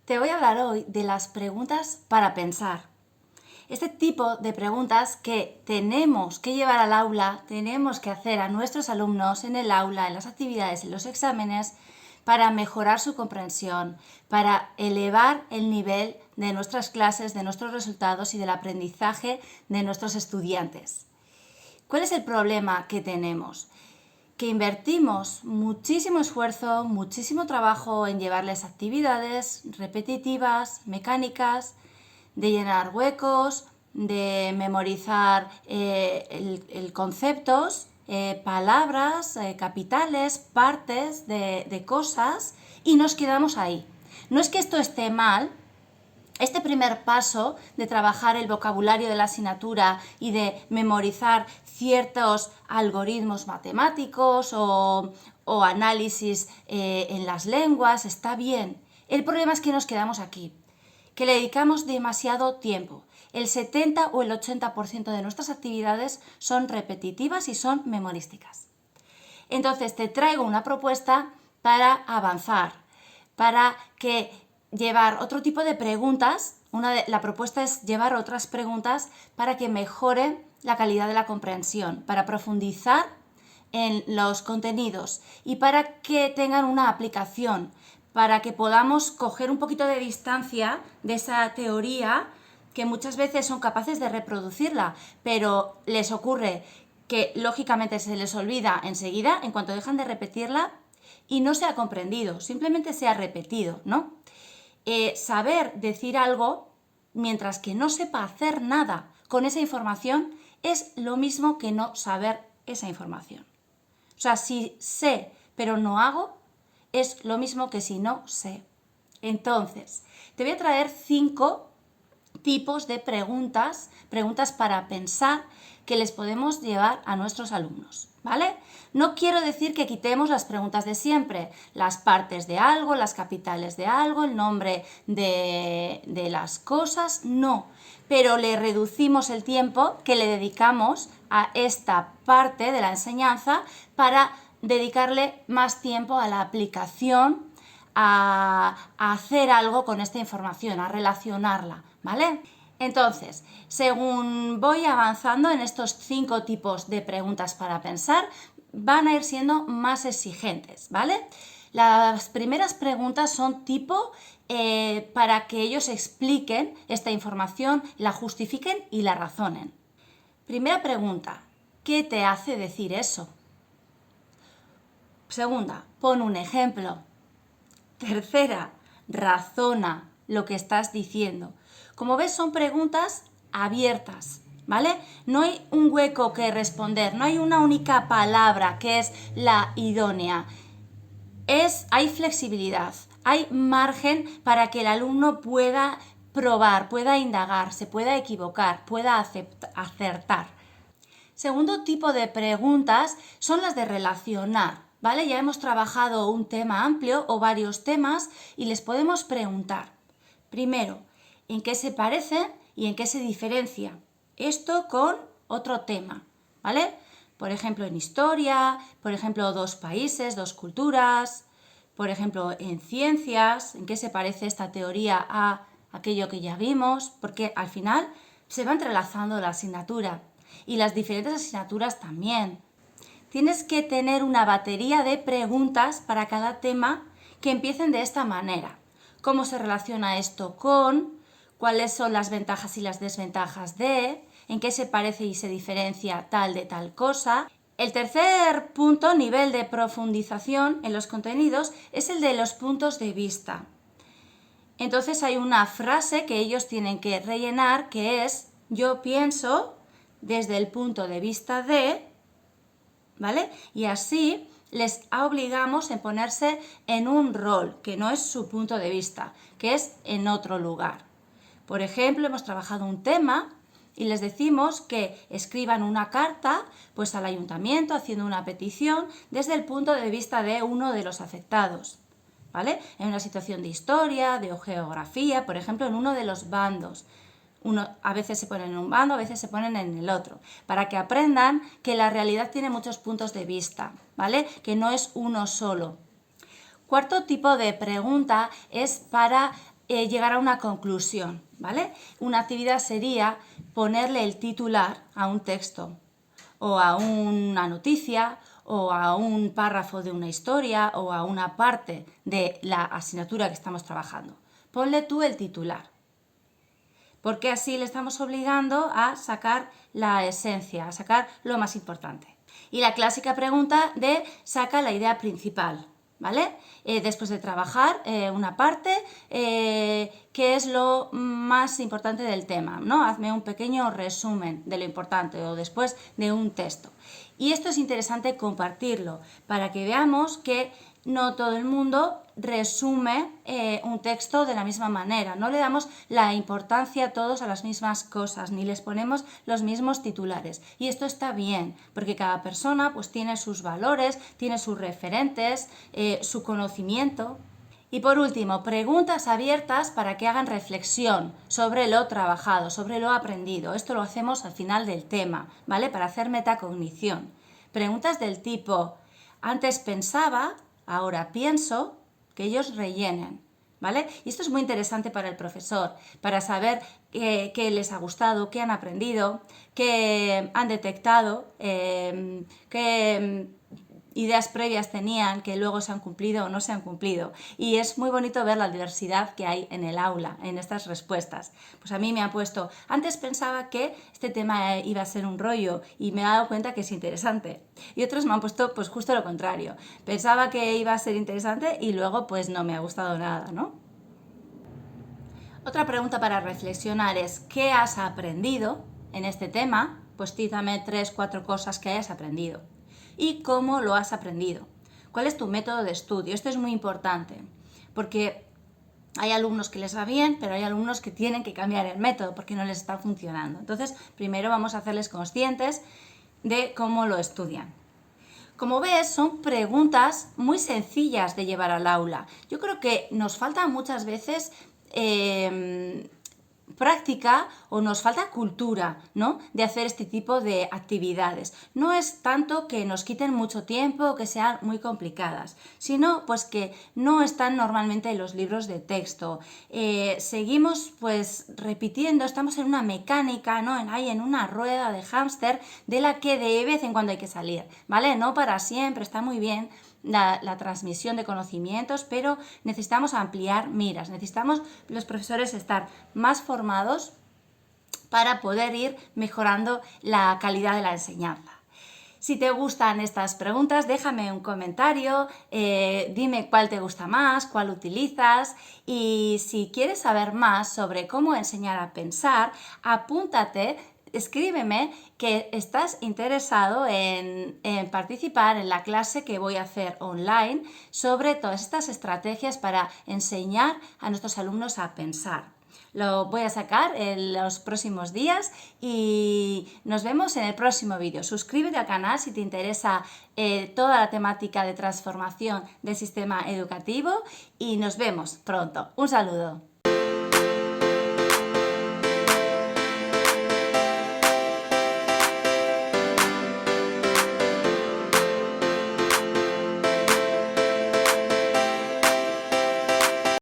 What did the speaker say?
Te voy a hablar hoy de las preguntas para pensar. Este tipo de preguntas que tenemos que llevar al aula, tenemos que hacer a nuestros alumnos en el aula, en las actividades, en los exámenes, para mejorar su comprensión, para elevar el nivel de nuestras clases, de nuestros resultados y del aprendizaje de nuestros estudiantes. ¿Cuál es el problema que tenemos? Que invertimos muchísimo esfuerzo, muchísimo trabajo en llevarles actividades repetitivas, mecánicas, de llenar huecos, de memorizar conceptos, palabras, capitales, partes de cosas y nos quedamos ahí. No es que esto esté mal. Este primer paso de trabajar el vocabulario de la asignatura y de memorizar ciertos algoritmos matemáticos o análisis en las lenguas está bien. El problema es que nos quedamos aquí, que le dedicamos demasiado tiempo. El 70 o el 80% de nuestras actividades son repetitivas y son memorísticas. Entonces te traigo una propuesta para avanzar, para que llevar otro tipo de preguntas. La propuesta es llevar otras preguntas para que mejore la calidad de la comprensión, para profundizar en los contenidos y para que tengan una aplicación, para que podamos coger un poquito de distancia de esa teoría que muchas veces son capaces de reproducirla, pero les ocurre que lógicamente se les olvida enseguida en cuanto dejan de repetirla y no se ha comprendido, simplemente se ha repetido, ¿no? Saber decir algo mientras que no sepa hacer nada con esa información es lo mismo que no saber esa información. O sea, si sé pero no hago, es lo mismo que si no sé. Entonces, te voy a traer 5 tipos de preguntas para pensar que les podemos llevar a nuestros alumnos, ¿vale? No quiero decir que quitemos las preguntas de siempre, las partes de algo, las capitales de algo, el nombre de las cosas, no, pero le reducimos el tiempo que le dedicamos a esta parte de la enseñanza para dedicarle más tiempo a la aplicación, a hacer algo con esta información, a relacionarla, ¿vale? Entonces, según voy avanzando en estos 5 tipos de preguntas para pensar, van a ir siendo más exigentes, ¿vale? Las primeras preguntas son tipo para que ellos expliquen esta información, la justifiquen y la razonen. Primera pregunta, ¿qué te hace decir eso? Segunda, pon un ejemplo. Tercera, razona lo que estás diciendo. Como ves, son preguntas abiertas, ¿vale? No hay un hueco que responder, no hay una única palabra que es la idónea. Hay flexibilidad, hay margen para que el alumno pueda probar, pueda indagar, se pueda equivocar, pueda acertar. Segundo tipo de preguntas son las de relacionar, ¿vale? Ya hemos trabajado un tema amplio o varios temas y les podemos preguntar. Primero, ¿en qué se parece y en qué se diferencia esto con otro tema? ¿Vale? Por ejemplo, en historia, por ejemplo, 2 países, 2 culturas, por ejemplo, en ciencias, ¿en qué se parece esta teoría a aquello que ya vimos? Porque al final se va entrelazando la asignatura y las diferentes asignaturas también. Tienes que tener una batería de preguntas para cada tema que empiecen de esta manera. ¿Cómo se relaciona esto con? ¿Cuáles son las ventajas y las desventajas de? ¿En qué se parece y se diferencia tal de tal cosa? El tercer punto, nivel de profundización en los contenidos, es el de los puntos de vista. Entonces hay una frase que ellos tienen que rellenar que es: yo pienso desde el punto de vista de, ¿vale? Y así les obligamos a ponerse en un rol, que no es su punto de vista, que es en otro lugar. Por ejemplo, hemos trabajado un tema y les decimos que escriban una carta pues al ayuntamiento haciendo una petición desde el punto de vista de uno de los afectados, ¿vale? En una situación de historia, de geografía, por ejemplo, en uno de los bandos. A veces se ponen en un bando, a veces se ponen en el otro, para que aprendan que la realidad tiene muchos puntos de vista, ¿vale? Que no es uno solo. Cuarto tipo de pregunta es para llegar a una conclusión, ¿vale? Una actividad sería ponerle el titular a un texto o a una noticia o a un párrafo de una historia o a una parte de la asignatura que estamos trabajando. Ponle tú el titular, porque así le estamos obligando a sacar la esencia, a sacar lo más importante. Y la clásica pregunta de saca la idea principal, ¿vale? Después de trabajar una parte, ¿qué es lo más importante del tema? ¿No? Hazme un pequeño resumen de lo importante o después de un texto. Y esto es interesante compartirlo para que veamos que no todo el mundo resume un texto de la misma manera. No le damos la importancia todos a las mismas cosas, ni les ponemos los mismos titulares. Y esto está bien, porque cada persona pues tiene sus valores, tiene sus referentes, su conocimiento. Y por último, preguntas abiertas para que hagan reflexión sobre lo trabajado, sobre lo aprendido. Esto lo hacemos al final del tema, ¿vale? Para hacer metacognición. Preguntas del tipo, antes pensaba, ahora pienso, que ellos rellenen, ¿vale? Y esto es muy interesante para el profesor, para saber qué les ha gustado, qué han aprendido, qué han detectado, qué ideas previas tenían que luego se han cumplido o no se han cumplido. Y es muy bonito ver la diversidad que hay en el aula, en estas respuestas. Pues a mí me ha puesto, antes pensaba que este tema iba a ser un rollo y me he dado cuenta que es interesante. Y otros me han puesto pues justo lo contrario. Pensaba que iba a ser interesante y luego pues no me ha gustado nada, ¿no? Otra pregunta para reflexionar es, ¿qué has aprendido en este tema? Pues cítame 3, 4 cosas que hayas aprendido. ¿Y cómo lo has aprendido? ¿Cuál es tu método de estudio? Esto es muy importante, porque hay alumnos que les va bien, pero hay alumnos que tienen que cambiar el método porque no les está funcionando. Entonces, primero vamos a hacerles conscientes de cómo lo estudian. Como ves, son preguntas muy sencillas de llevar al aula. Yo creo que nos falta muchas veces práctica o nos falta cultura, ¿no? De hacer este tipo de actividades. No es tanto que nos quiten mucho tiempo o que sean muy complicadas, sino pues que no están normalmente en los libros de texto. Seguimos pues repitiendo, estamos en una mecánica, ¿no? En una rueda de hámster de la que de vez en cuando hay que salir, ¿vale? No para siempre, está muy bien la transmisión de conocimientos, pero necesitamos ampliar miras, necesitamos los profesores estar más formados para poder ir mejorando la calidad de la enseñanza. Si te gustan estas preguntas, déjame un comentario, dime cuál te gusta más, cuál utilizas, y si quieres saber más sobre cómo enseñar a pensar, apúntate. Escríbeme que estás interesado en participar en la clase que voy a hacer online sobre todas estas estrategias para enseñar a nuestros alumnos a pensar. Lo voy a sacar en los próximos días y nos vemos en el próximo vídeo. Suscríbete al canal si te interesa toda la temática de transformación del sistema educativo y nos vemos pronto. Un saludo.